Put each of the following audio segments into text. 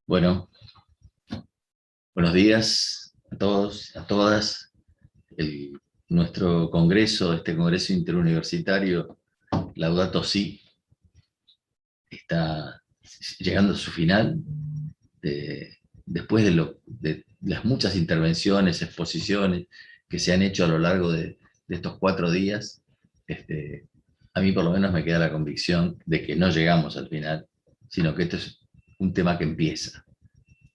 Bueno, buenos días a todos, a todas. Nuestro congreso, este congreso interuniversitario, Laudato Si, está llegando a su final. Después de las muchas intervenciones, exposiciones que se han hecho a lo largo de estos 4 días, a mí por lo menos me queda la convicción de que no llegamos al final, sino que este es un tema que empieza.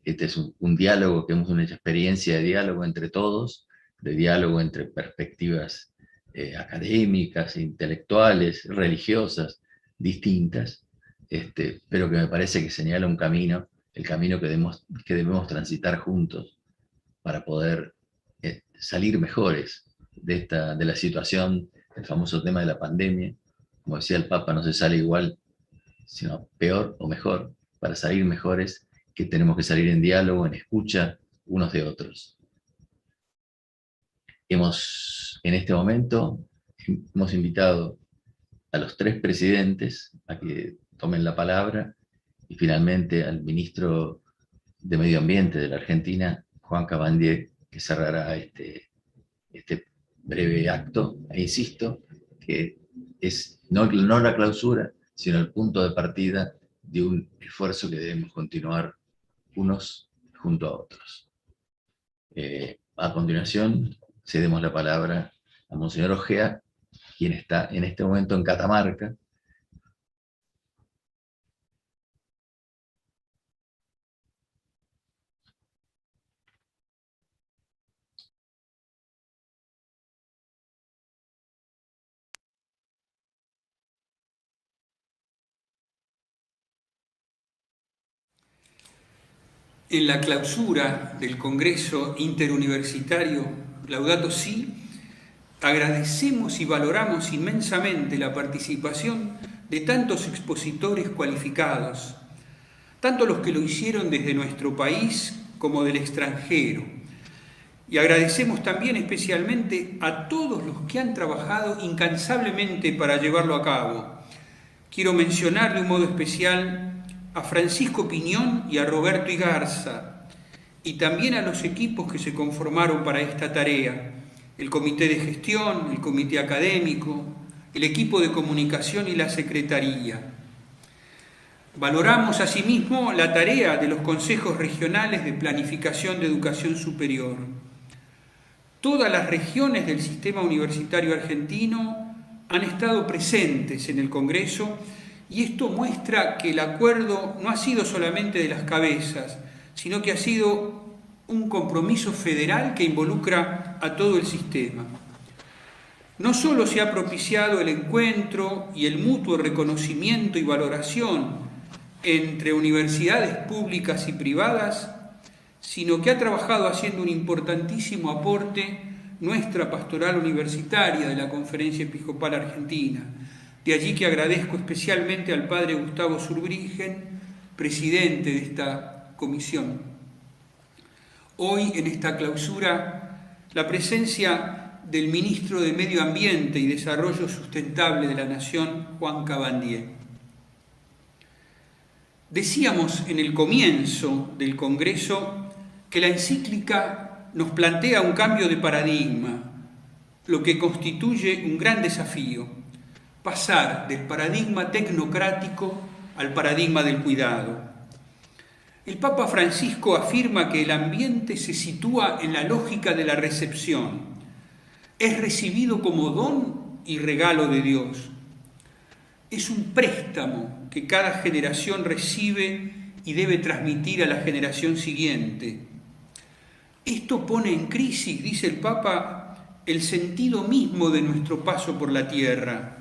Este es un diálogo, que hemos una experiencia de diálogo entre todos, de diálogo entre perspectivas académicas, intelectuales, religiosas, distintas, pero que me parece que señala un camino, el camino que debemos transitar juntos para poder salir mejores de la situación, el famoso tema de la pandemia. Como decía el Papa, no se sale igual, sino peor o mejor. Para salir mejores, que tenemos que salir en diálogo, en escucha unos de otros. En este momento, hemos invitado a los 3 presidentes a que tomen la palabra y finalmente al ministro de Medio Ambiente de la Argentina, Juan Cabandier, que cerrará este breve acto. E insisto que es no la clausura, sino el punto de partida de un esfuerzo que debemos continuar unos junto a otros. A continuación, cedemos la palabra a Monseñor Ojea, quien está en este momento en Catamarca. En la clausura del Congreso Interuniversitario Laudato Si, agradecemos y valoramos inmensamente la participación de tantos expositores cualificados, tanto los que lo hicieron desde nuestro país como del extranjero. Y agradecemos también especialmente a todos los que han trabajado incansablemente para llevarlo a cabo. Quiero mencionar de un modo especial a Francisco Piñón y a Roberto Igarza, y también a los equipos que se conformaron para esta tarea, el comité de gestión, el comité académico, el equipo de comunicación y la secretaría. Valoramos asimismo la tarea de los consejos regionales de planificación de educación superior. Todas las regiones del sistema universitario argentino han estado presentes en el Congreso, y esto muestra que el acuerdo no ha sido solamente de las cabezas, sino que ha sido un compromiso federal que involucra a todo el sistema. No solo se ha propiciado el encuentro y el mutuo reconocimiento y valoración entre universidades públicas y privadas, sino que ha trabajado haciendo un importantísimo aporte nuestra pastoral universitaria de la Conferencia Episcopal Argentina. De allí que agradezco especialmente al padre Gustavo Zurbriggen, presidente de esta comisión. Hoy, en esta clausura, la presencia del ministro de Medio Ambiente y Desarrollo Sustentable de la Nación, Juan Cabandier. Decíamos en el comienzo del Congreso que la encíclica nos plantea un cambio de paradigma, lo que constituye un gran desafío. Pasar del paradigma tecnocrático al paradigma del cuidado. El Papa Francisco afirma que el ambiente se sitúa en la lógica de la recepción. Es recibido como don y regalo de Dios. Es un préstamo que cada generación recibe y debe transmitir a la generación siguiente. Esto pone en crisis, dice el Papa, el sentido mismo de nuestro paso por la tierra.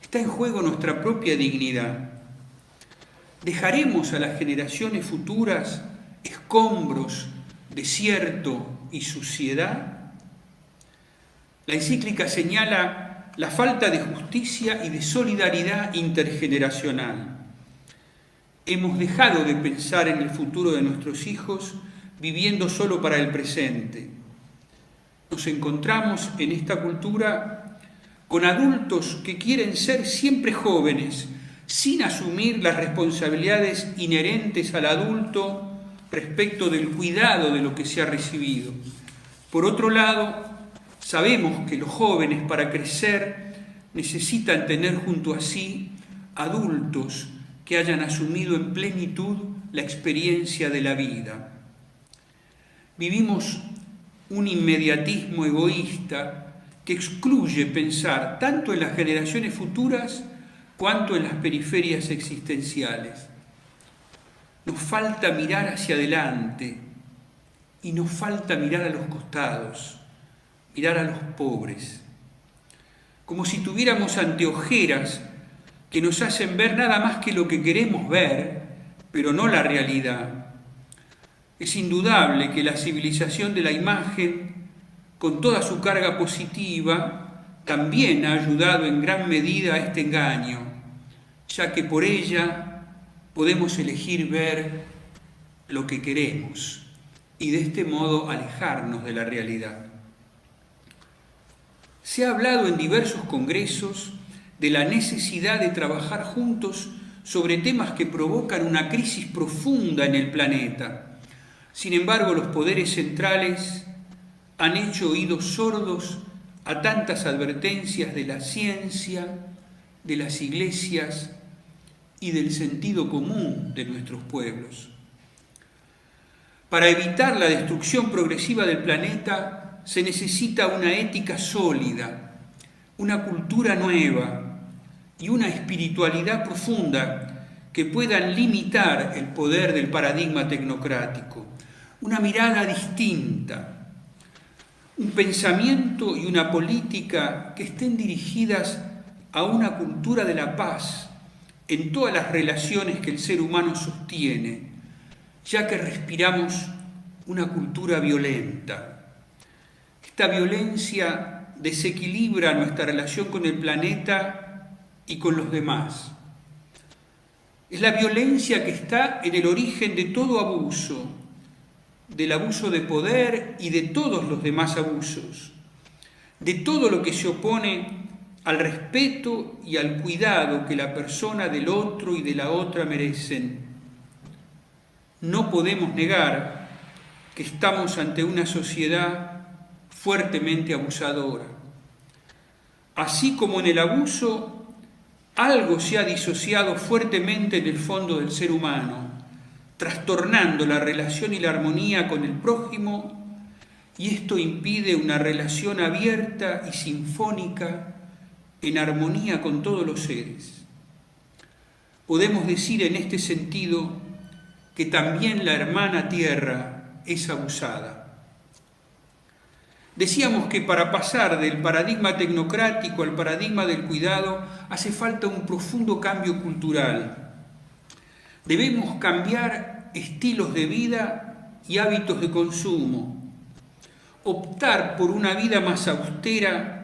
Está en juego nuestra propia dignidad. ¿Dejaremos a las generaciones futuras escombros, desierto y suciedad? La encíclica señala la falta de justicia y de solidaridad intergeneracional. Hemos dejado de pensar en el futuro de nuestros hijos viviendo solo para el presente. Nos encontramos en esta cultura con adultos que quieren ser siempre jóvenes, sin asumir las responsabilidades inherentes al adulto respecto del cuidado de lo que se ha recibido. Por otro lado, sabemos que los jóvenes, para crecer, necesitan tener junto a sí adultos que hayan asumido en plenitud la experiencia de la vida. Vivimos un inmediatismo egoísta que excluye pensar tanto en las generaciones futuras cuanto en las periferias existenciales. Nos falta mirar hacia adelante y nos falta mirar a los costados, mirar a los pobres, como si tuviéramos anteojeras que nos hacen ver nada más que lo que queremos ver, pero no la realidad. Es indudable que la civilización de la imagen, con toda su carga positiva, también ha ayudado en gran medida a este engaño, ya que por ella podemos elegir ver lo que queremos y de este modo alejarnos de la realidad. Se ha hablado en diversos congresos de la necesidad de trabajar juntos sobre temas que provocan una crisis profunda en el planeta. Sin embargo, los poderes centrales han hecho oídos sordos a tantas advertencias de la ciencia, de las iglesias y del sentido común de nuestros pueblos. Para evitar la destrucción progresiva del planeta se necesita una ética sólida, una cultura nueva y una espiritualidad profunda que puedan limitar el poder del paradigma tecnocrático, una mirada distinta, un pensamiento y una política que estén dirigidas a una cultura de la paz en todas las relaciones que el ser humano sostiene, ya que respiramos una cultura violenta. Esta violencia desequilibra nuestra relación con el planeta y con los demás. Es la violencia que está en el origen de todo abuso, del abuso de poder y de todos los demás abusos, de todo lo que se opone al respeto y al cuidado que la persona del otro y de la otra merecen. No podemos negar que estamos ante una sociedad fuertemente abusadora. Así como en el abuso, algo se ha disociado fuertemente en el fondo del ser humano, trastornando la relación y la armonía con el prójimo, y esto impide una relación abierta y sinfónica en armonía con todos los seres. Podemos decir en este sentido que también la hermana tierra es abusada. Decíamos que para pasar del paradigma tecnocrático al paradigma del cuidado hace falta un profundo cambio cultural. Debemos cambiar estilos de vida y hábitos de consumo, optar por una vida más austera,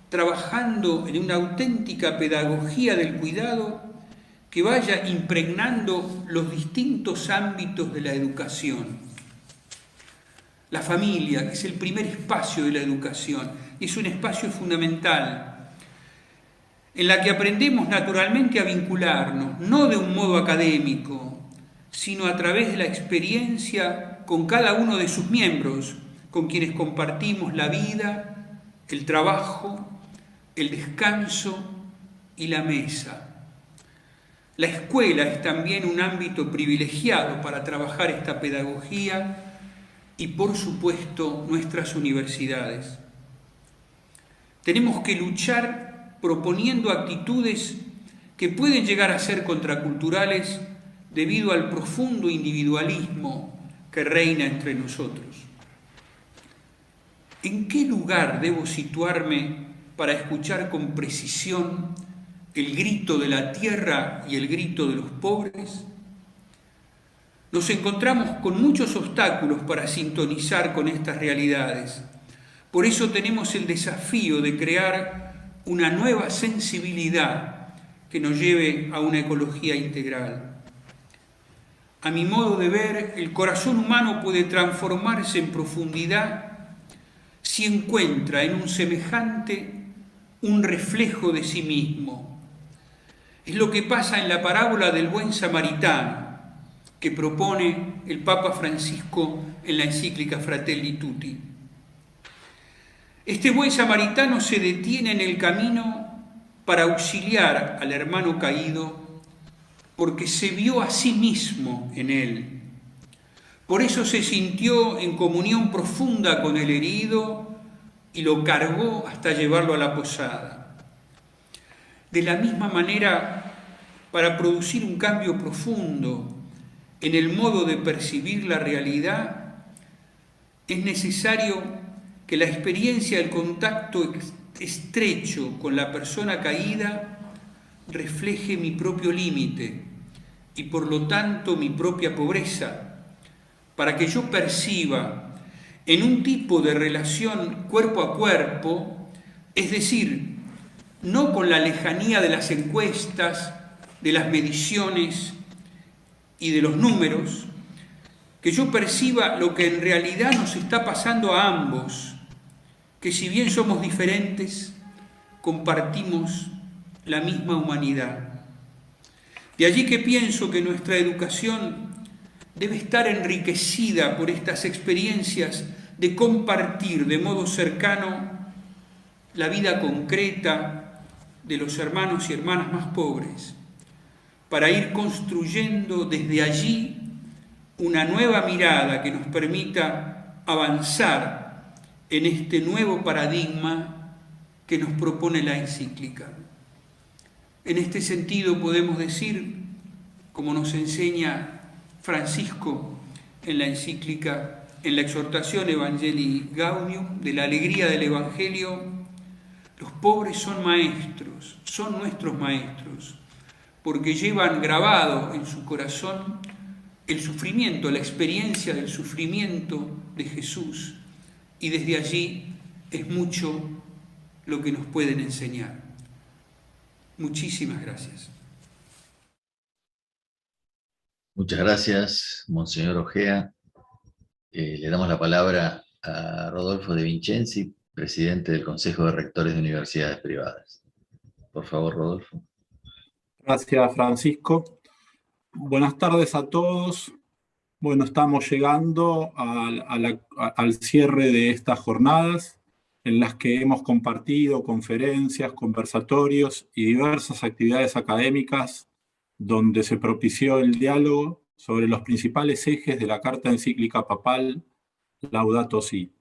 trabajando en una auténtica pedagogía del cuidado que vaya impregnando los distintos ámbitos de la educación. La familia, que es el primer espacio de la educación, es un espacio fundamental, en la que aprendemos naturalmente a vincularnos, no de un modo académico, sino a través de la experiencia con cada uno de sus miembros, con quienes compartimos la vida, el trabajo, el descanso y la mesa. La escuela es también un ámbito privilegiado para trabajar esta pedagogía y, por supuesto, nuestras universidades. Tenemos que luchar proponiendo actitudes que pueden llegar a ser contraculturales debido al profundo individualismo que reina entre nosotros. ¿En qué lugar debo situarme para escuchar con precisión el grito de la tierra y el grito de los pobres? Nos encontramos con muchos obstáculos para sintonizar con estas realidades. Por eso tenemos el desafío de crear una nueva sensibilidad que nos lleve a una ecología integral. A mi modo de ver, el corazón humano puede transformarse en profundidad si encuentra en un semejante un reflejo de sí mismo. Es lo que pasa en la parábola del buen samaritano, que propone el Papa Francisco en la encíclica Fratelli Tutti. Este buen samaritano se detiene en el camino para auxiliar al hermano caído porque se vio a sí mismo en él. Por eso se sintió en comunión profunda con el herido y lo cargó hasta llevarlo a la posada. De la misma manera, para producir un cambio profundo en el modo de percibir la realidad, es necesario que la experiencia del contacto estrecho con la persona caída refleje mi propio límite y por lo tanto mi propia pobreza, para que yo perciba en un tipo de relación cuerpo a cuerpo, es decir, no con la lejanía de las encuestas, de las mediciones y de los números, que yo perciba lo que en realidad nos está pasando a ambos, que si bien somos diferentes, compartimos la misma humanidad. De allí que pienso que nuestra educación debe estar enriquecida por estas experiencias de compartir de modo cercano la vida concreta de los hermanos y hermanas más pobres, para ir construyendo desde allí una nueva mirada que nos permita avanzar en este nuevo paradigma que nos propone la encíclica. En este sentido podemos decir, como nos enseña Francisco en la encíclica, en la exhortación Evangelii Gaudium, de la alegría del Evangelio, los pobres son maestros, son nuestros maestros, porque llevan grabado en su corazón el sufrimiento, la experiencia del sufrimiento de Jesús, y desde allí es mucho lo que nos pueden enseñar. Muchísimas gracias. Muchas gracias, Monseñor Ojea. Le damos la palabra a Rodolfo De Vincenzi, presidente del Consejo de Rectores de Universidades Privadas. Por favor, Rodolfo. Gracias, Francisco. Buenas tardes a todos. Bueno, estamos llegando al cierre de estas jornadas en las que hemos compartido conferencias, conversatorios y diversas actividades académicas donde se propició el diálogo sobre los principales ejes de la carta encíclica papal Laudato Si.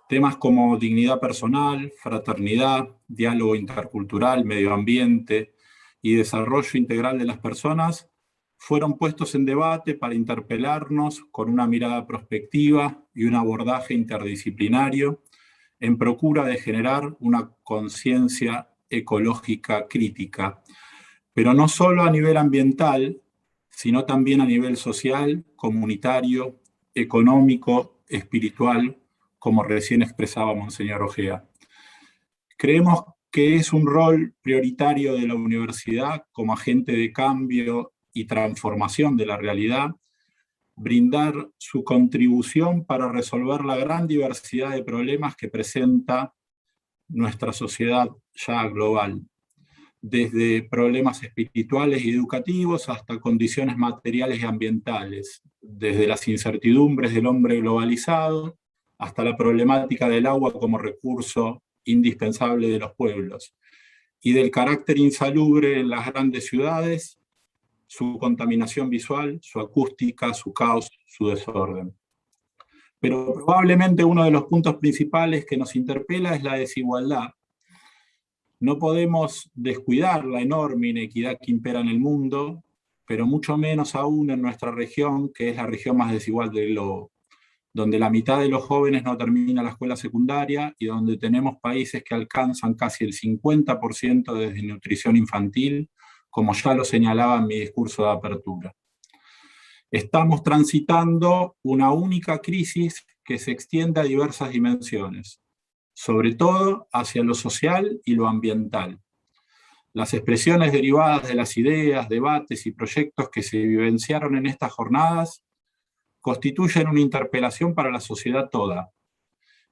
Temas como dignidad personal, fraternidad, diálogo intercultural, medio ambiente y desarrollo integral de las personas fueron puestos en debate para interpelarnos con una mirada prospectiva y un abordaje interdisciplinario en procura de generar una conciencia ecológica crítica, pero no solo a nivel ambiental, sino también a nivel social, comunitario, económico, espiritual, como recién expresaba Monseñor Ojea. Creemos que es un rol prioritario de la universidad como agente de cambio y transformación de la realidad, brindar su contribución para resolver la gran diversidad de problemas que presenta nuestra sociedad ya global, desde problemas espirituales y educativos hasta condiciones materiales y ambientales, desde las incertidumbres del hombre globalizado hasta la problemática del agua como recurso indispensable de los pueblos, y del carácter insalubre en las grandes ciudades, su contaminación visual, su acústica, su caos, su desorden. Pero probablemente uno de los puntos principales que nos interpela es la desigualdad. No podemos descuidar la enorme inequidad que impera en el mundo, pero mucho menos aún en nuestra región, que es la región más desigual del globo, donde la mitad de los jóvenes no termina la escuela secundaria y donde tenemos países que alcanzan casi el 50% de desnutrición infantil, como ya lo señalaba en mi discurso de apertura. Estamos transitando una única crisis que se extiende a diversas dimensiones, sobre todo hacia lo social y lo ambiental. Las expresiones derivadas de las ideas, debates y proyectos que se vivenciaron en estas jornadas constituyen una interpelación para la sociedad toda,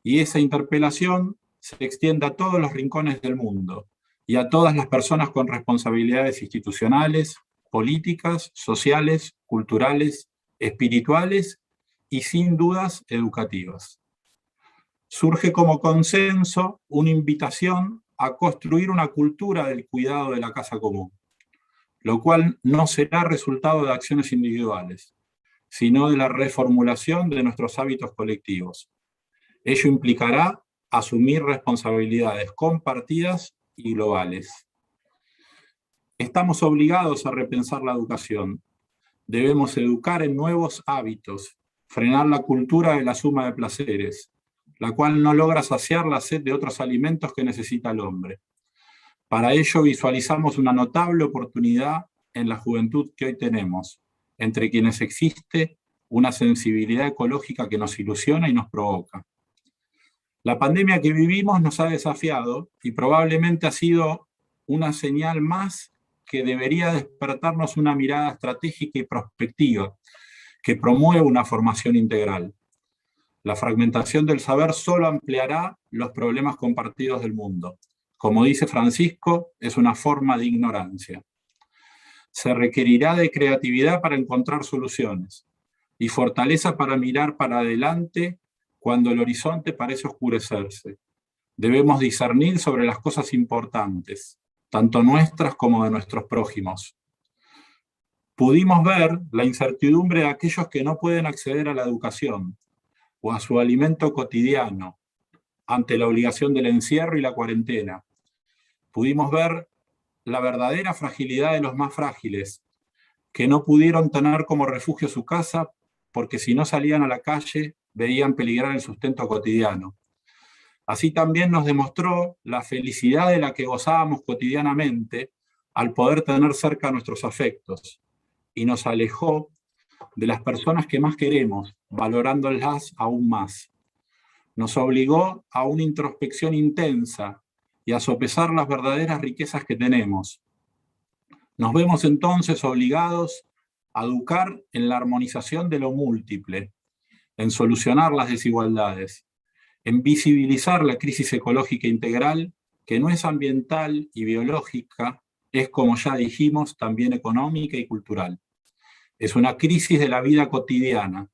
y esa interpelación se extiende a todos los rincones del mundo, y a todas las personas con responsabilidades institucionales, políticas, sociales, culturales, espirituales y sin dudas educativas. Surge como consenso una invitación a construir una cultura del cuidado de la casa común, lo cual no será resultado de acciones individuales, sino de la reformulación de nuestros hábitos colectivos. Ello implicará asumir responsabilidades compartidas y globales. Estamos obligados a repensar la educación. Debemos educar en nuevos hábitos, frenar la cultura de la suma de placeres, la cual no logra saciar la sed de otros alimentos que necesita el hombre. Para ello visualizamos una notable oportunidad en la juventud que hoy tenemos, entre quienes existe una sensibilidad ecológica que nos ilusiona y nos provoca. La pandemia que vivimos nos ha desafiado y probablemente ha sido una señal más que debería despertarnos una mirada estratégica y prospectiva que promueva una formación integral. La fragmentación del saber solo ampliará los problemas compartidos del mundo. Como dice Francisco, es una forma de ignorancia. Se requerirá de creatividad para encontrar soluciones y fortaleza para mirar para adelante cuando el horizonte parece oscurecerse. Debemos discernir sobre las cosas importantes, tanto nuestras como de nuestros prójimos. Pudimos ver la incertidumbre de aquellos que no pueden acceder a la educación o a su alimento cotidiano ante la obligación del encierro y la cuarentena. Pudimos ver la verdadera fragilidad de los más frágiles, que no pudieron tener como refugio su casa porque si no salían a la calle veían peligrar el sustento cotidiano. Así también nos demostró la felicidad de la que gozábamos cotidianamente al poder tener cerca nuestros afectos, y nos alejó de las personas que más queremos, valorándolas aún más. Nos obligó a una introspección intensa y a sopesar las verdaderas riquezas que tenemos. Nos vemos entonces obligados a educar en la armonización de lo múltiple, en solucionar las desigualdades, en visibilizar la crisis ecológica integral, que no es ambiental y biológica, es, como ya dijimos, también económica y cultural. Es una crisis de la vida cotidiana,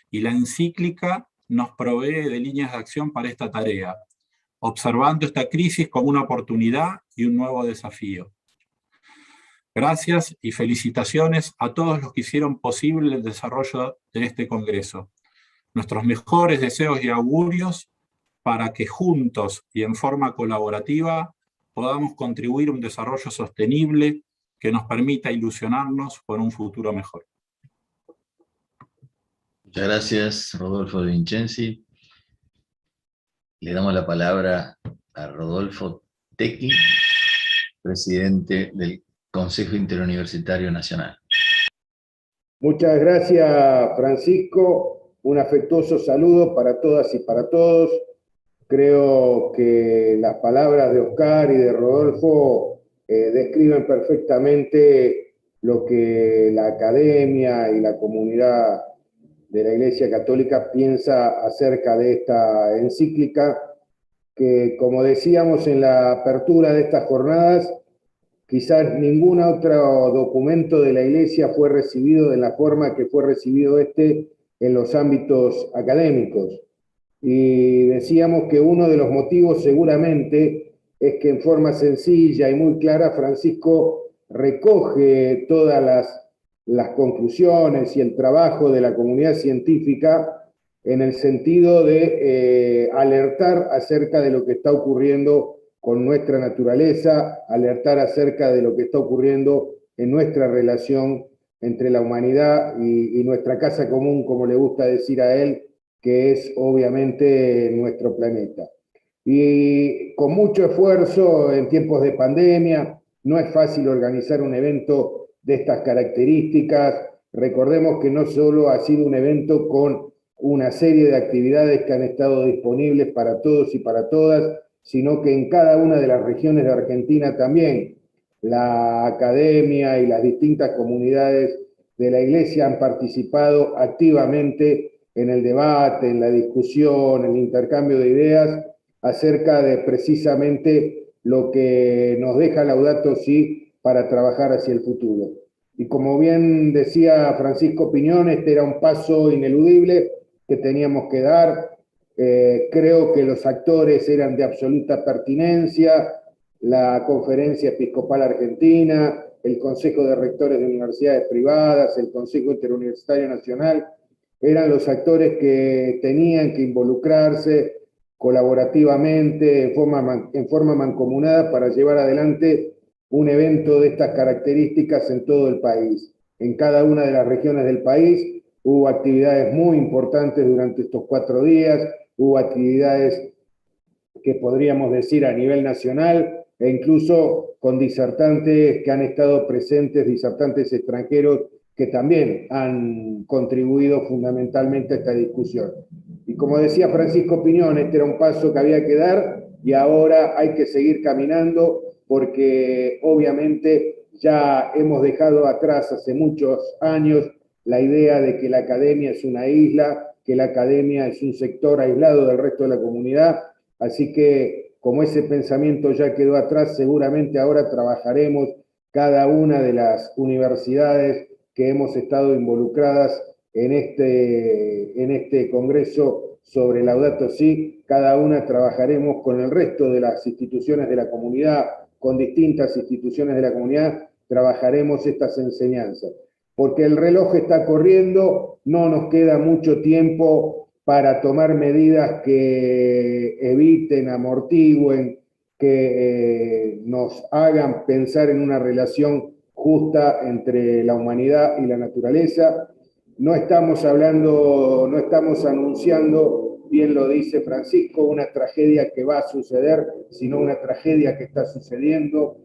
y la encíclica nos provee de líneas de acción para esta tarea, observando esta crisis como una oportunidad y un nuevo desafío. Gracias y felicitaciones a todos los que hicieron posible el desarrollo de este congreso. Nuestros mejores deseos y augurios para que juntos y en forma colaborativa podamos contribuir a un desarrollo sostenible que nos permita ilusionarnos por un futuro mejor. Muchas gracias, Rodolfo De Vincenzi. Le damos la palabra a Rodolfo Tequi, presidente del Consejo Interuniversitario Nacional. Muchas gracias, Francisco. Un afectuoso saludo para todas y para todos. Creo que las palabras de Oscar y de Rodolfo describen perfectamente lo que la academia y la comunidad de la Iglesia Católica piensa acerca de esta encíclica, que, como decíamos en la apertura de estas jornadas, quizás ningún otro documento de la Iglesia fue recibido de la forma que fue recibido en los ámbitos académicos. Y decíamos que uno de los motivos seguramente es que en forma sencilla y muy clara Francisco recoge todas las conclusiones y el trabajo de la comunidad científica en el sentido de alertar acerca de lo que está ocurriendo con nuestra naturaleza, alertar acerca de lo que está ocurriendo en nuestra relación entre la humanidad y nuestra casa común, como le gusta decir a él, que es obviamente nuestro planeta. Y con mucho esfuerzo en tiempos de pandemia, no es fácil organizar un evento de estas características. Recordemos que no solo ha sido un evento con una serie de actividades que han estado disponibles para todos y para todas, sino que en cada una de las regiones de Argentina también la academia y las distintas comunidades de la Iglesia han participado activamente en el debate, en la discusión, en el intercambio de ideas acerca de precisamente lo que nos deja Laudato Si para trabajar hacia el futuro. Y como bien decía Francisco Piñón, este era un paso ineludible que teníamos que dar. Creo que los actores eran de absoluta pertinencia, la Conferencia Episcopal Argentina, el Consejo de Rectores de Universidades Privadas, el Consejo Interuniversitario Nacional, eran los actores que tenían que involucrarse colaborativamente, en forma mancomunada, para llevar adelante un evento de estas características en todo el país. En cada una de las regiones del país hubo actividades muy importantes durante estos 4 días, hubo actividades que podríamos decir a nivel nacional, e incluso con disertantes que han estado presentes, disertantes extranjeros que también han contribuido fundamentalmente a esta discusión. Y como decía Francisco Piñón, este era un paso que había que dar y ahora hay que seguir caminando porque obviamente ya hemos dejado atrás hace muchos años la idea de que la academia es una isla, que la academia es un sector aislado del resto de la comunidad. Así que, como ese pensamiento ya quedó atrás, seguramente ahora trabajaremos cada una de las universidades que hemos estado involucradas en este congreso sobre Laudato Si. Cada una trabajaremos con el resto de las instituciones de la comunidad, con distintas instituciones de la comunidad, trabajaremos estas enseñanzas. Porque el reloj está corriendo, no nos queda mucho tiempo para tomar medidas que eviten, amortigüen, que nos hagan pensar en una relación justa entre la humanidad y la naturaleza. No estamos hablando, no estamos anunciando, bien lo dice Francisco, una tragedia que va a suceder, sino una tragedia que está sucediendo.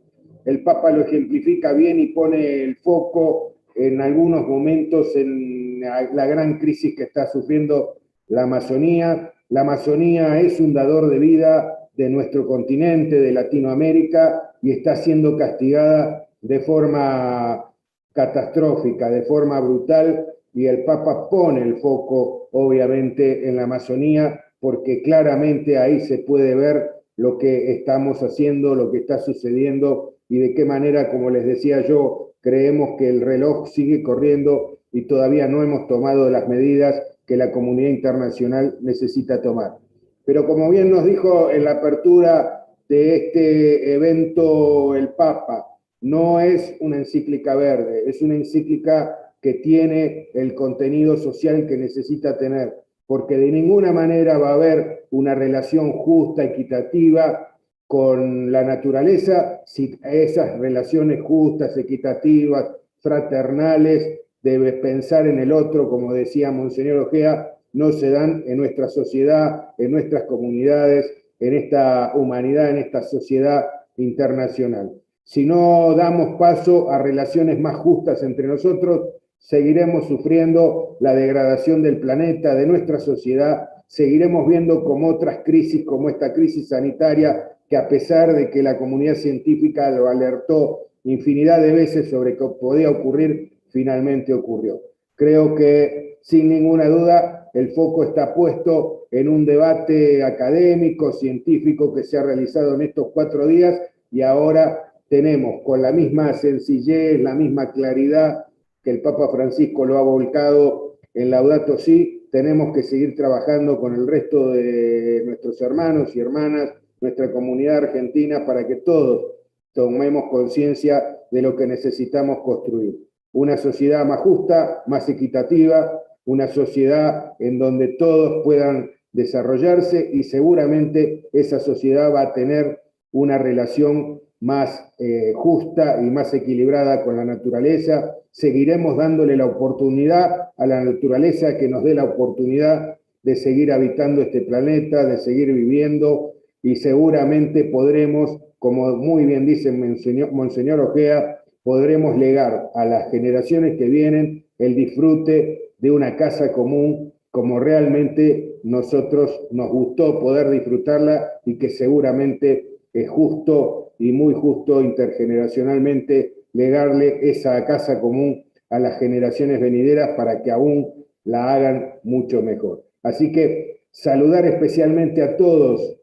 El Papa lo ejemplifica bien y pone el foco en algunos momentos en la gran crisis que está sufriendo la Amazonía. La Amazonía es un dador de vida de nuestro continente, de Latinoamérica, y está siendo castigada de forma catastrófica, de forma brutal, y el Papa pone el foco, obviamente, en la Amazonía, porque claramente ahí se puede ver lo que estamos haciendo, lo que está sucediendo, y de qué manera, como les decía yo, creemos que el reloj sigue corriendo y todavía no hemos tomado las medidas que la comunidad internacional necesita tomar. Pero como bien nos dijo en la apertura de este evento el Papa, no es una encíclica verde, es una encíclica que tiene el contenido social que necesita tener, porque de ninguna manera va a haber una relación justa, equitativa con la naturaleza si esas relaciones justas, equitativas, fraternales, de pensar en el otro, como decía Monseñor Ojea, no se dan en nuestra sociedad, en nuestras comunidades, en esta humanidad, en esta sociedad internacional. Si no damos paso a relaciones más justas entre nosotros, seguiremos sufriendo la degradación del planeta, de nuestra sociedad, seguiremos viendo como otras crisis, como esta crisis sanitaria, que a pesar de que la comunidad científica lo alertó infinidad de veces sobre que podía ocurrir, finalmente ocurrió. Creo que, sin ninguna duda, el foco está puesto en un debate académico, científico, que se ha realizado en estos 4 días, y ahora tenemos, con la misma sencillez, la misma claridad que el Papa Francisco lo ha volcado en Laudato Si, tenemos que seguir trabajando con el resto de nuestros hermanos y hermanas, nuestra comunidad argentina, para que todos tomemos conciencia de lo que necesitamos construir. Una sociedad más justa, más equitativa, una sociedad en donde todos puedan desarrollarse, y seguramente esa sociedad va a tener una relación más justa y más equilibrada con la naturaleza. Seguiremos dándole la oportunidad a la naturaleza que nos dé la oportunidad de seguir habitando este planeta, de seguir viviendo, y seguramente podremos, como muy bien dice Monseñor Ojea, podremos legar a las generaciones que vienen el disfrute de una casa común como realmente nosotros nos gustó poder disfrutarla, y que seguramente es justo y muy justo intergeneracionalmente legarle esa casa común a las generaciones venideras para que aún la hagan mucho mejor. Así que saludar especialmente a todos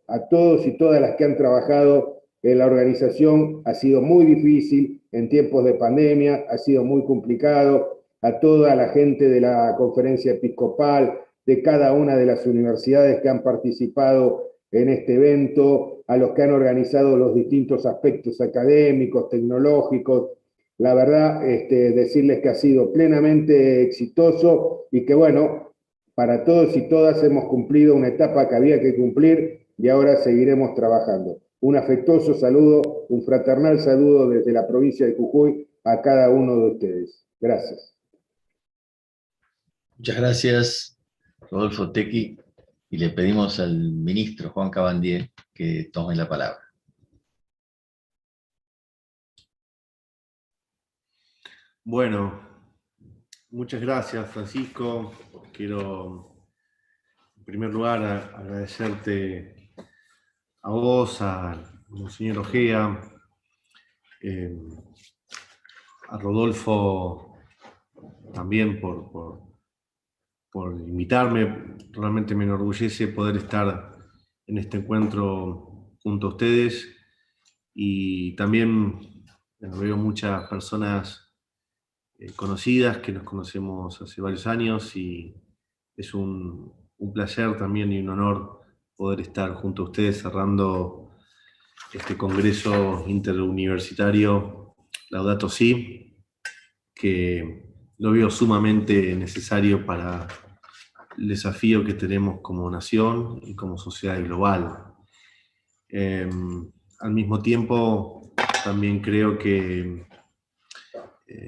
y todas las que han trabajado la organización ha sido muy difícil en tiempos de pandemia, ha sido muy complicado. A toda la gente de la conferencia episcopal, de cada una de las universidades que han participado en este evento, a los que han organizado los distintos aspectos académicos, tecnológicos. La verdad, decirles que ha sido plenamente exitoso y que, bueno, para todos y todas hemos cumplido una etapa que había que cumplir y ahora seguiremos trabajando. Un afectuoso saludo, un fraternal saludo desde la provincia de Jujuy a cada uno de ustedes. Gracias. Muchas gracias, Rodolfo Tequi, y le pedimos al ministro Juan Cabandier que tome la palabra. Bueno, muchas gracias, Francisco. Quiero, en primer lugar, agradecerte a vos, al Monseñor Ojea, a Rodolfo también por invitarme. Realmente me enorgullece poder estar en este encuentro junto a ustedes, y también veo muchas personas conocidas que nos conocemos hace varios años, y es un placer también y un honor poder estar junto a ustedes cerrando este congreso interuniversitario Laudato Si, que lo veo sumamente necesario para el desafío que tenemos como nación y como sociedad global. Al mismo tiempo, también creo que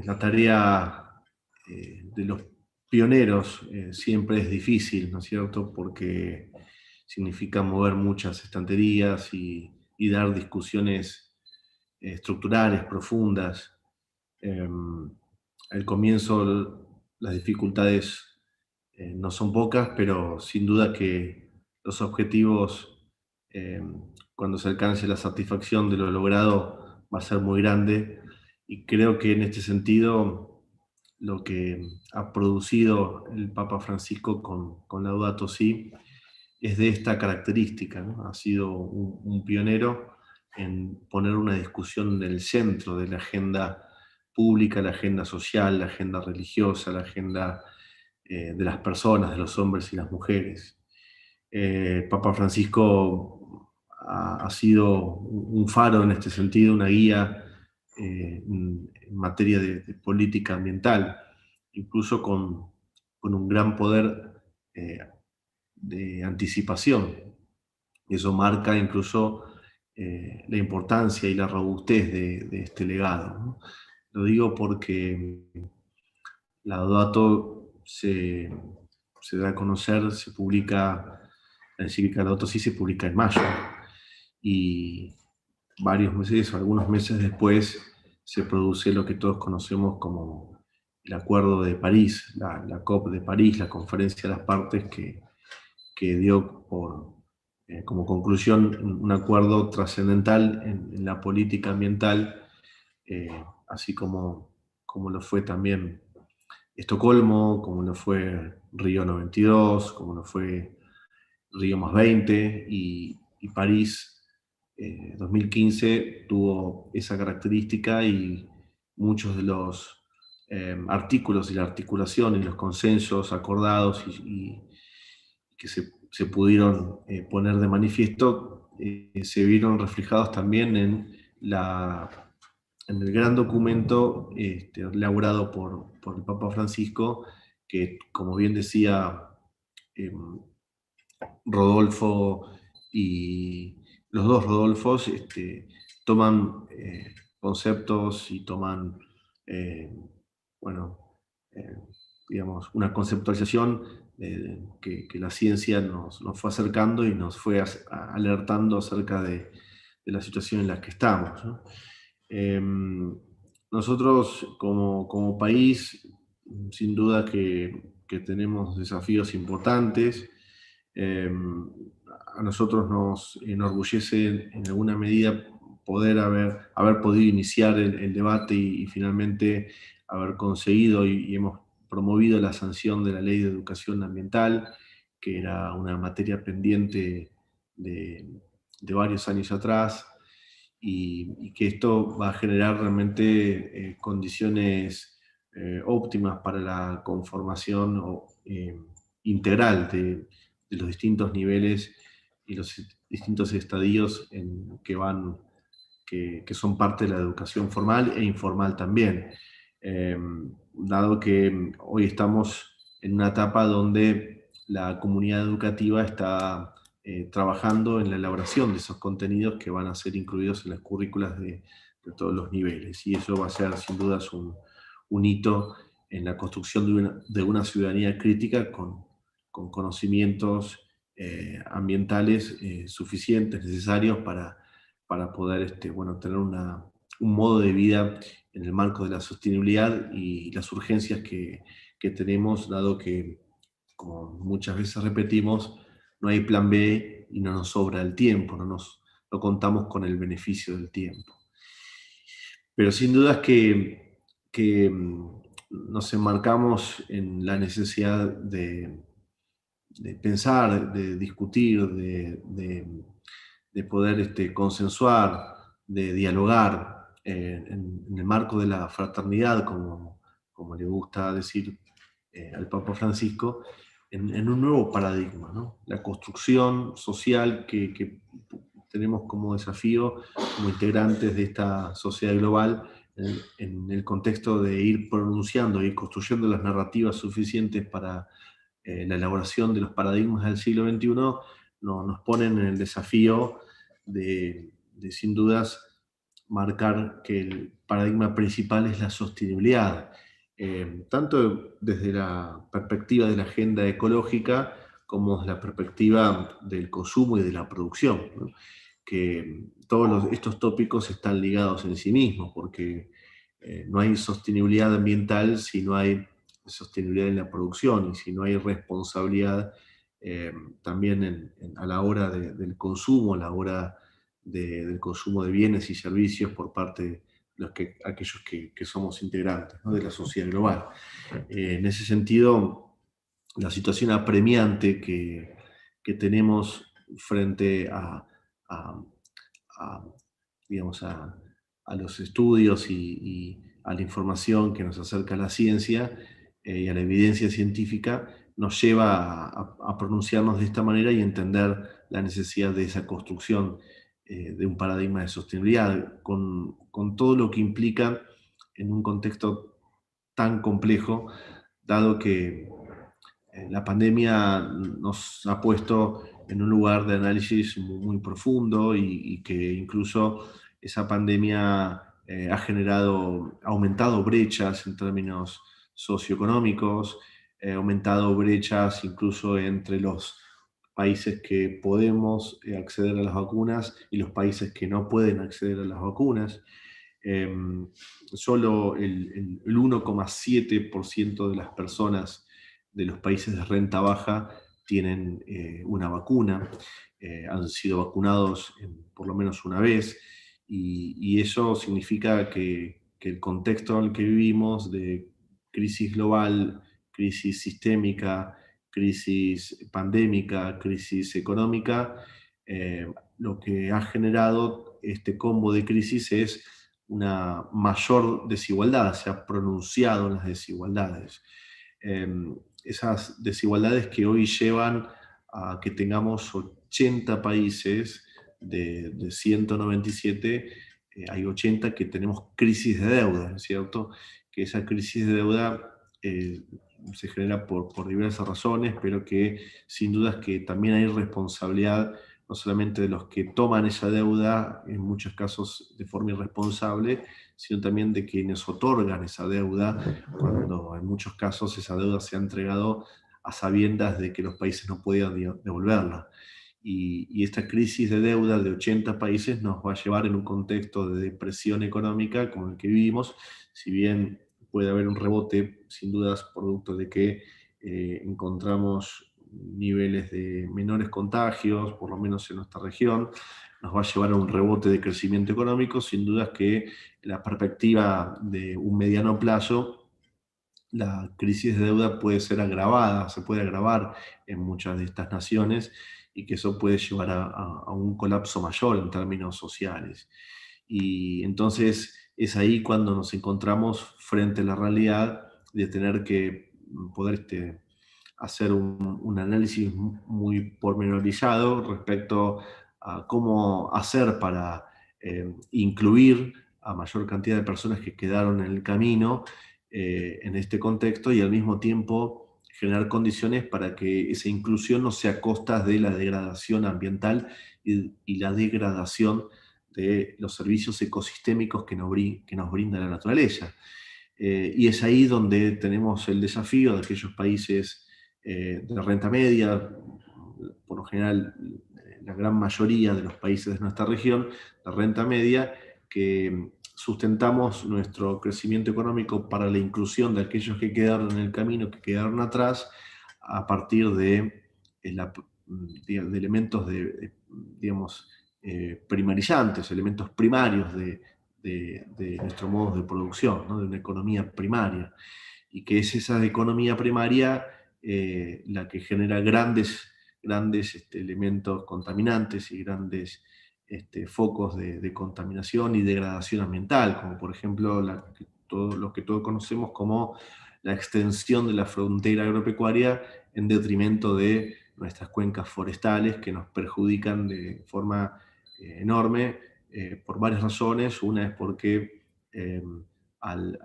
la tarea de los pioneros siempre es difícil, ¿no es cierto? Porque significa mover muchas estanterías y dar discusiones estructurales, profundas. Al comienzo las dificultades no son pocas, pero sin duda que los objetivos, cuando se alcance la satisfacción de lo logrado, va a ser muy grande. Y creo que en este sentido, lo que ha producido el Papa Francisco con Laudato Si es de esta característica, ¿no? Ha sido un pionero en poner una discusión en el centro de la agenda pública, la agenda social, la agenda religiosa, la agenda de las personas, de los hombres y las mujeres. Papa Francisco ha sido un faro en este sentido, una guía en materia de política ambiental, incluso con un gran poder de anticipación. Eso marca incluso la importancia y la robustez de este legado, ¿no? Lo digo porque Laudato se da a conocer, se publica, la encíclica Laudato Si se publica en mayo, y varios meses o algunos meses después se produce lo que todos conocemos como el Acuerdo de París, la COP de París, la Conferencia de las Partes, que dio como conclusión un acuerdo trascendental en la política ambiental, así como lo fue también Estocolmo, como lo fue Río 92, como lo fue Río +20, y París 2015 tuvo esa característica, y muchos de los artículos y la articulación y los consensos acordados y que se pudieron poner de manifiesto se vieron reflejados también en el gran documento elaborado por el Papa Francisco, que, como bien decía Rodolfo, y los dos Rodolfos toman conceptos y toman, digamos, una conceptualización que la ciencia nos fue acercando y nos fue alertando acerca de la situación en la que estamos, ¿no? Nosotros como país, sin duda que tenemos desafíos importantes. A nosotros nos enorgullece en alguna medida poder haber podido iniciar el debate y finalmente haber conseguido y hemos promovido la sanción de la Ley de Educación Ambiental, que era una materia pendiente de varios años atrás. y que esto va a generar realmente condiciones óptimas para la conformación integral de los distintos niveles y los distintos estadios que son parte de la educación formal e informal también. Dado que hoy estamos en una etapa donde la comunidad educativa está trabajando en la elaboración de esos contenidos que van a ser incluidos en las currículas de todos los niveles. Y eso va a ser sin dudas un hito en la construcción de una ciudadanía crítica con conocimientos ambientales suficientes, necesarios para poder tener un modo de vida en el marco de la sostenibilidad y las urgencias que tenemos, dado que, como muchas veces repetimos, no hay plan B y no nos sobra el tiempo, no contamos con el beneficio del tiempo. Pero sin dudas que nos enmarcamos en la necesidad de pensar, de discutir, de poder consensuar, de dialogar en el marco de la fraternidad, como le gusta decir al Papa Francisco, en un nuevo paradigma, ¿no? La construcción social que tenemos como desafío, como integrantes de esta sociedad global, en el contexto de ir pronunciando, ir construyendo las narrativas suficientes para la elaboración de los paradigmas del siglo XXI, nos ponen en el desafío de sin dudas marcar que el paradigma principal es la sostenibilidad, tanto desde la perspectiva de la agenda ecológica como desde la perspectiva del consumo y de la producción, ¿no? Que todos estos tópicos están ligados en sí mismos, porque no hay sostenibilidad ambiental si no hay sostenibilidad en la producción y si no hay responsabilidad también a la hora del consumo, a la hora del consumo de bienes y servicios por parte de aquellos que somos integrantes, ¿no?, de la sociedad global. En ese sentido, la situación apremiante que tenemos frente digamos, a los estudios y a la información que nos acerca a la ciencia y a la evidencia científica, nos lleva a pronunciarnos de esta manera y entender la necesidad de esa construcción de un paradigma de sostenibilidad, con todo lo que implica en un contexto tan complejo, dado que la pandemia nos ha puesto en un lugar de análisis muy, muy profundo y que incluso esa pandemia ha aumentado brechas en términos socioeconómicos, aumentado brechas incluso entre los países que podemos acceder a las vacunas y los países que no pueden acceder a las vacunas. Solo el 1,7% de las personas de los países de renta baja tienen una vacuna, han sido vacunados por lo menos una vez, y eso significa que el contexto en el que vivimos de crisis global, crisis sistémica, crisis pandémica, crisis económica, lo que ha generado este combo de crisis es una mayor desigualdad, se ha pronunciado en las desigualdades. Esas desigualdades que hoy llevan a que tengamos 80 países de 197, hay 80 que tenemos crisis de deuda, ¿no es cierto? Que esa crisis de deuda se genera por diversas razones, pero que sin duda es que también hay responsabilidad no solamente de los que toman esa deuda, en muchos casos de forma irresponsable, sino también de quienes otorgan esa deuda, cuando en muchos casos esa deuda se ha entregado a sabiendas de que los países no podían devolverla. Y esta crisis de deuda de 80 países nos va a llevar en un contexto de depresión económica como el que vivimos, si bien puede haber un rebote, sin dudas, producto de que encontramos niveles de menores contagios, por lo menos en nuestra región, nos va a llevar a un rebote de crecimiento económico. Sin dudas que la perspectiva de un mediano plazo, la crisis de deuda puede ser agravada, se puede agravar en muchas de estas naciones, y que eso puede llevar a un colapso mayor en términos sociales. Y entonces es ahí cuando nos encontramos frente a la realidad de tener que poder hacer un análisis muy pormenorizado respecto a cómo hacer para incluir a mayor cantidad de personas que quedaron en el camino en este contexto, y al mismo tiempo generar condiciones para que esa inclusión no sea a costas de la degradación ambiental y la degradación de los servicios ecosistémicos que nos brinda la naturaleza. Y es ahí donde tenemos el desafío de aquellos países de renta media, por lo general la gran mayoría de los países de nuestra región, de renta media, que sustentamos nuestro crecimiento económico para la inclusión de aquellos que quedaron en el camino, que quedaron atrás, a partir de elementos digamos, primarizantes, elementos primarios de nuestro modo de producción, ¿no? De una economía primaria, y que es esa economía primaria la que genera grandes elementos contaminantes y grandes focos de contaminación y degradación ambiental, como por ejemplo lo que todos conocemos como la extensión de la frontera agropecuaria en detrimento de nuestras cuencas forestales, que nos perjudican de forma enorme por varias razones. Una es porque al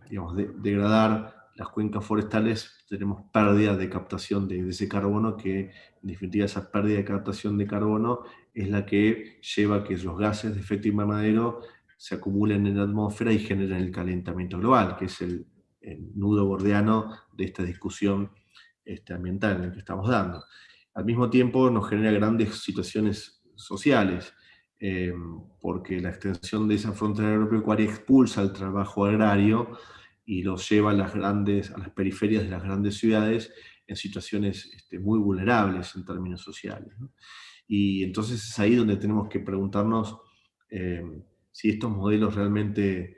digamos, degradar las cuencas forestales tenemos pérdida de captación de ese carbono, que en definitiva esa pérdida de captación de carbono es la que lleva a que los gases de efecto invernadero se acumulen en la atmósfera y generen el calentamiento global, que es el nudo gordiano de esta discusión ambiental en la que estamos dando. Al mismo tiempo nos genera grandes situaciones sociales, porque la extensión de esa frontera agropecuaria expulsa el trabajo agrario y los lleva a las periferias de las grandes ciudades en situaciones muy vulnerables en términos sociales, ¿no? Y entonces es ahí donde tenemos que preguntarnos si estos modelos realmente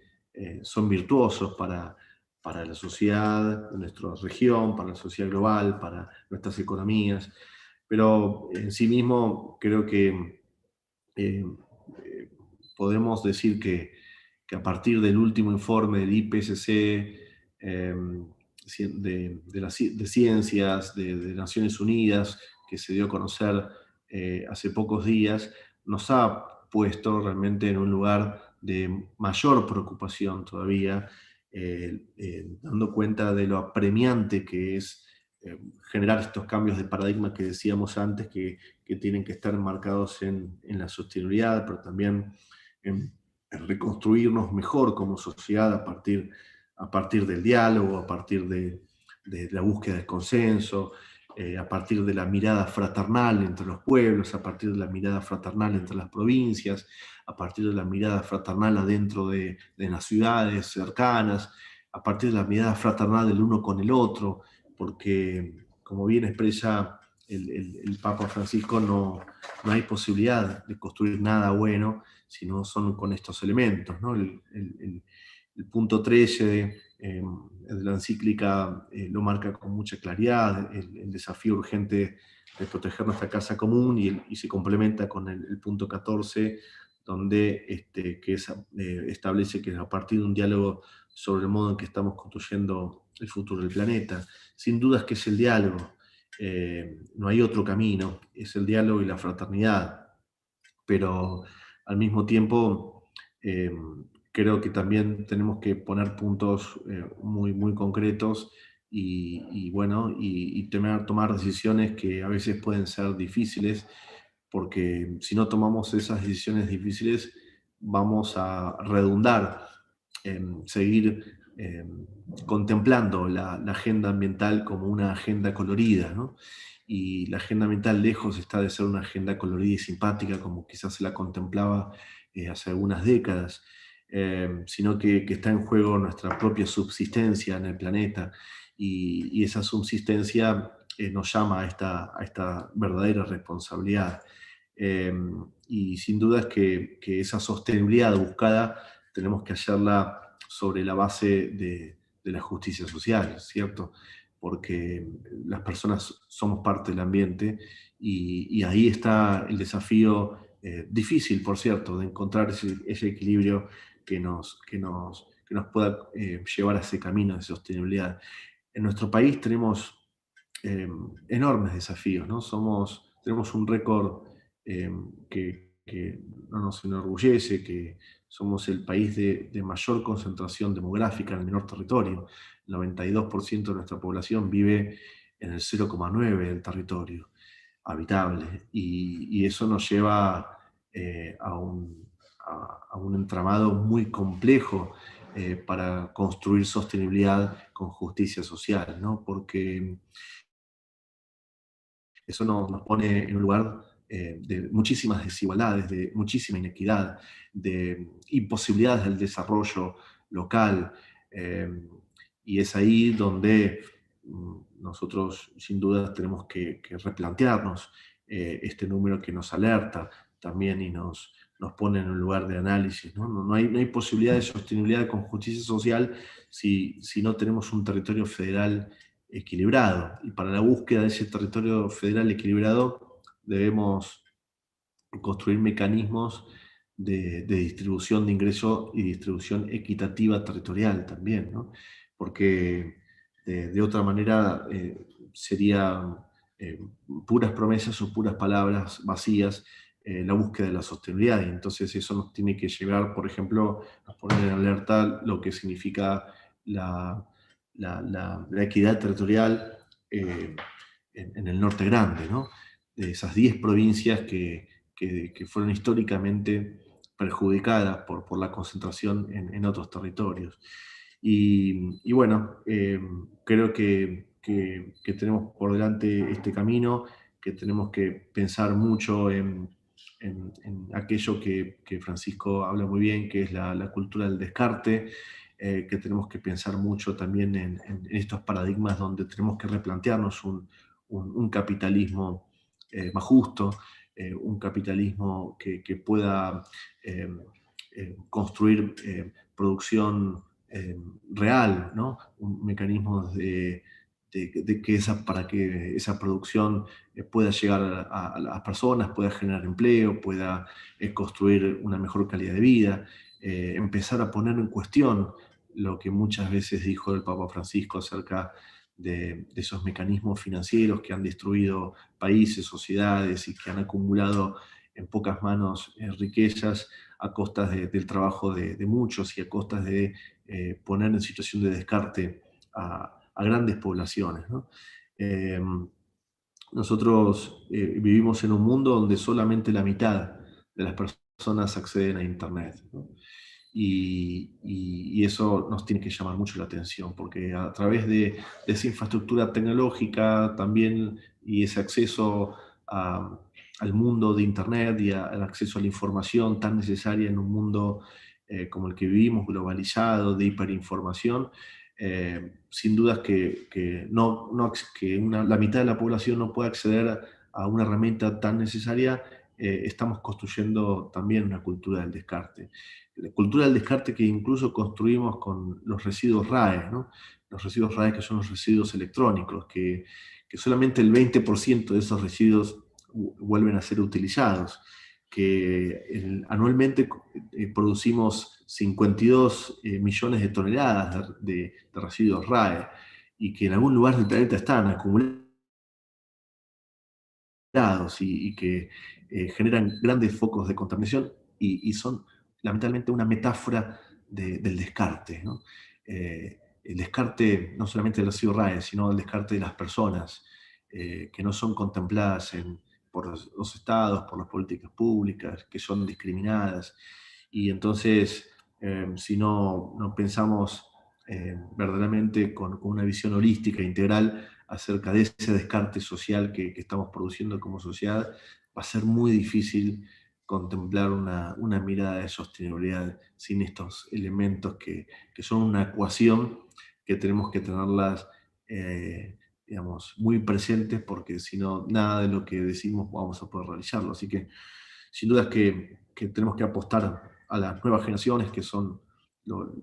son virtuosos para la sociedad de nuestra región, para la sociedad global, para nuestras economías. Pero en sí mismo creo que eh, podemos decir que a partir del último informe del IPCC, de ciencias de Naciones Unidas, que se dio a conocer hace pocos días, nos ha puesto realmente en un lugar de mayor preocupación todavía, dando cuenta de lo apremiante que es generar estos cambios de paradigma que decíamos antes, que tienen que estar enmarcados en la sostenibilidad, pero también en reconstruirnos mejor como sociedad a partir del diálogo, a partir de la búsqueda del consenso, a partir de la mirada fraternal entre los pueblos, a partir de la mirada fraternal entre las provincias, a partir de la mirada fraternal adentro de las ciudades cercanas, a partir de la mirada fraternal del uno con el otro, porque, como bien expresa el Papa Francisco, no hay posibilidad de construir nada bueno si no son con estos elementos, ¿no? El punto 13 de la encíclica lo marca con mucha claridad, el desafío urgente de proteger nuestra casa común, y se complementa con el punto 14, donde establece que a partir de un diálogo sobre el modo en que estamos construyendo el futuro del planeta, sin dudas que es el diálogo, no hay otro camino, es el diálogo y la fraternidad, pero al mismo tiempo creo que también tenemos que poner puntos muy, muy concretos y tomar decisiones que a veces pueden ser difíciles, porque si no tomamos esas decisiones difíciles vamos a redundar en seguir contemplando la agenda ambiental como una agenda colorida, ¿no? Y la agenda ambiental lejos está de ser una agenda colorida y simpática como quizás se la contemplaba hace algunas décadas, sino que está en juego nuestra propia subsistencia en el planeta, y esa subsistencia nos llama a esta verdadera responsabilidad. Y sin duda es que esa sostenibilidad buscada tenemos que hacerla sobre la base de la justicia social, ¿cierto? Porque las personas somos parte del ambiente, y ahí está el desafío difícil, por cierto, de encontrar ese equilibrio que nos pueda llevar a ese camino de sostenibilidad. En nuestro país tenemos enormes desafíos, ¿no? Tenemos un récord que no nos enorgullece, que somos el país de mayor concentración demográfica en el menor territorio. El 92% de nuestra población vive en el 0,9% del territorio habitable, y eso nos lleva a un entramado muy complejo para construir sostenibilidad con justicia social, ¿no? Porque eso nos pone en un lugar de muchísimas desigualdades, de muchísima inequidad, de imposibilidades del desarrollo local, y es ahí donde nosotros sin duda tenemos que replantearnos este número que nos alerta también y nos pone en un lugar de análisis, ¿no? No hay posibilidad de sostenibilidad con justicia social si no tenemos un territorio federal equilibrado. Y para la búsqueda de ese territorio federal equilibrado debemos construir mecanismos de distribución de ingresos y distribución equitativa territorial también, ¿no? Porque de otra manera serían puras promesas o puras palabras vacías la búsqueda de la sostenibilidad. Y entonces eso nos tiene que llevar, por ejemplo, a poner en alerta lo que significa la equidad territorial en el norte grande, ¿no? De esas 10 provincias que fueron históricamente perjudicadas por la concentración en otros territorios. Y bueno, creo que tenemos por delante este camino, que tenemos que pensar mucho en aquello que Francisco habla muy bien, que es la cultura del descarte, que tenemos que pensar mucho también en estos paradigmas donde tenemos que replantearnos un capitalismo más justo, un capitalismo que pueda construir producción real, ¿no? Un mecanismo para que esa producción pueda llegar a las personas, pueda generar empleo, pueda construir una mejor calidad de vida, empezar a poner en cuestión lo que muchas veces dijo el Papa Francisco acerca de esos mecanismos financieros que han destruido países, sociedades y que han acumulado en pocas manos riquezas a costas del trabajo de muchos y a costas de poner en situación de descarte a grandes poblaciones, ¿no? Nosotros vivimos en un mundo donde solamente la mitad de las personas acceden a Internet, ¿no? Y eso nos tiene que llamar mucho la atención, porque a través de esa infraestructura tecnológica también y ese acceso al mundo de Internet y al acceso a la información tan necesaria en un mundo como el que vivimos, globalizado, de hiperinformación, sin dudas que la mitad de la población no puede acceder a una herramienta tan necesaria. Estamos construyendo también una cultura del descarte. La cultura del descarte que incluso construimos con los residuos RAE, ¿no? Los residuos RAE, que son los residuos electrónicos, que solamente el 20% de esos residuos vuelven a ser utilizados, que anualmente producimos 52 millones de toneladas de residuos RAE, y que en algún lugar del planeta están acumulados y que generan grandes focos de contaminación y son lamentablemente una metáfora del descarte, ¿no? El descarte no solamente del residuo RAE, sino el descarte de las personas que no son contempladas por los estados, por las políticas públicas, que son discriminadas. Y entonces, si no pensamos verdaderamente con una visión holística e integral acerca de ese descarte social que estamos produciendo como sociedad, va a ser muy difícil contemplar una mirada de sostenibilidad sin estos elementos que son una ecuación que tenemos que tenerlas digamos, muy presentes, porque si no, nada de lo que decimos vamos a poder realizarlo. Así que sin duda es que tenemos que apostar a las nuevas generaciones, que son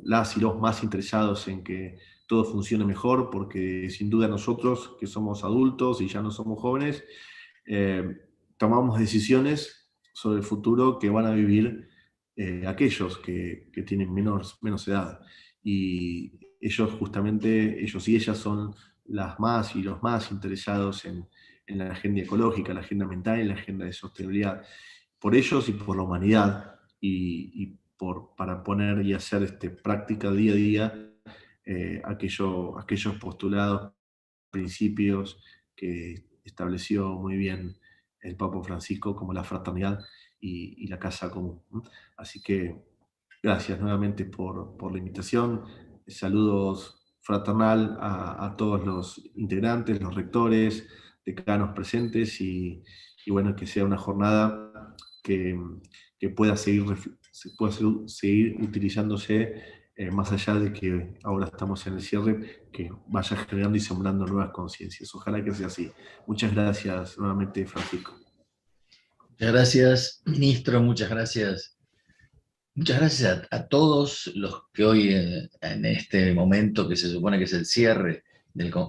las y los más interesados en que todo funcione mejor, porque sin duda nosotros, que somos adultos y ya no somos jóvenes, tomamos decisiones sobre el futuro que van a vivir aquellos que tienen menos edad. Y ellos justamente, ellos y ellas son las más y los más interesados en la agenda ecológica, la agenda ambiental y la agenda de sostenibilidad. Por ellos y por la humanidad, y para poner y hacer práctica día a día aquellos postulados, principios que estableció muy bien el Papa Francisco, como la fraternidad y la casa común. Así que gracias nuevamente por la invitación. Saludos fraternal a todos los integrantes, los rectores, decanos presentes, y bueno, que sea una jornada que pueda seguir utilizándose, más allá de que ahora estamos en el cierre, que vaya generando y sembrando nuevas conciencias. Ojalá que sea así. Muchas gracias nuevamente, Francisco. Muchas gracias, ministro, muchas gracias. Muchas gracias a todos los que hoy, en este momento que se supone que es el cierre,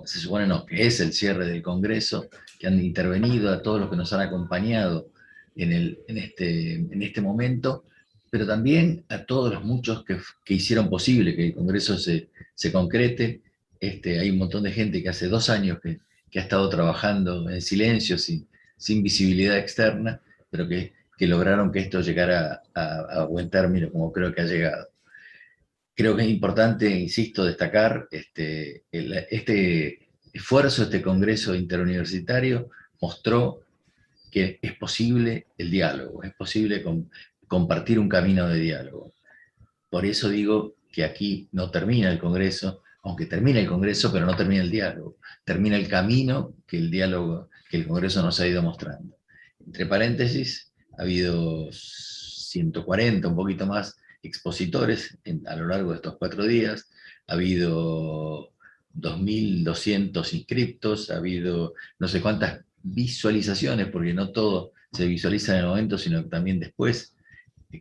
se supone no, que es el cierre del Congreso, que han intervenido, a todos los que nos han acompañado en este momento, pero también a todos los muchos que hicieron posible que el Congreso se concrete. Hay un montón de gente que hace 2 años que ha estado trabajando en silencio, sin visibilidad externa, pero que lograron que esto llegara a buen término, como creo que ha llegado. Creo que es importante, insisto, destacar este esfuerzo, este Congreso Interuniversitario mostró que es posible el diálogo, es posible compartir un camino de diálogo. Por eso digo que aquí no termina el Congreso, aunque termina el Congreso, pero no termina el diálogo. Termina el camino que el Congreso nos ha ido mostrando. Entre paréntesis, ha habido 140, un poquito más, expositores a lo largo de estos 4 días. Ha habido 2.200 inscriptos, ha habido no sé cuántas visualizaciones, porque no todo se visualiza en el momento, sino también después.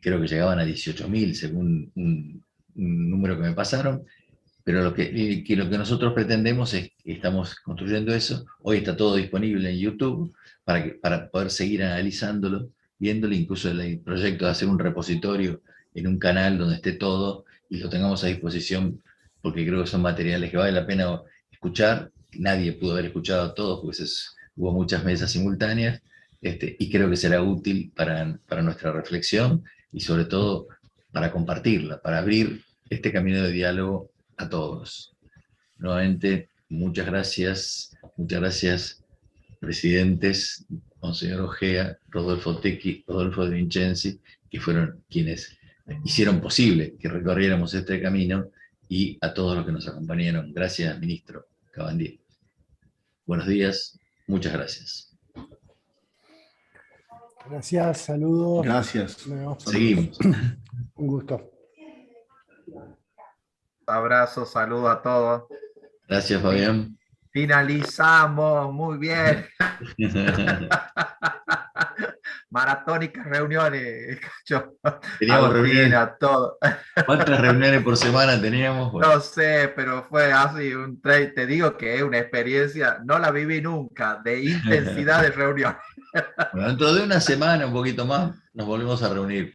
Creo que llegaban a 18.000 según un número que me pasaron, pero lo que nosotros pretendemos es que estamos construyendo eso. Hoy está todo disponible en YouTube para poder seguir analizándolo, viéndolo, incluso el proyecto de hacer un repositorio en un canal donde esté todo y lo tengamos a disposición, porque creo que son materiales que vale la pena escuchar. Nadie pudo haber escuchado todos, pues hubo muchas mesas simultáneas, y creo que será útil para nuestra reflexión y sobre todo para compartirla, para abrir este camino de diálogo a todos. Nuevamente, muchas gracias, presidentes, Monseñor Ojea, Rodolfo Tecchi, Rodolfo De Vincenzi, que fueron quienes hicieron posible que recorriéramos este camino, y a todos los que nos acompañaron. Gracias, ministro Cabandier. Buenos días, muchas gracias. Gracias, saludos. Gracias. Seguimos. Un gusto. Abrazo, saludo a todos. Gracias, Fabián. Finalizamos, muy bien. Maratónicas reuniones. Teníamos reuniones. Todo. ¿Cuántas reuniones por semana teníamos? Bueno. No sé, pero fue así te digo que es una experiencia, no la viví nunca, de intensidad de reuniones. Bueno, dentro de una semana, un poquito más, nos volvemos a reunir.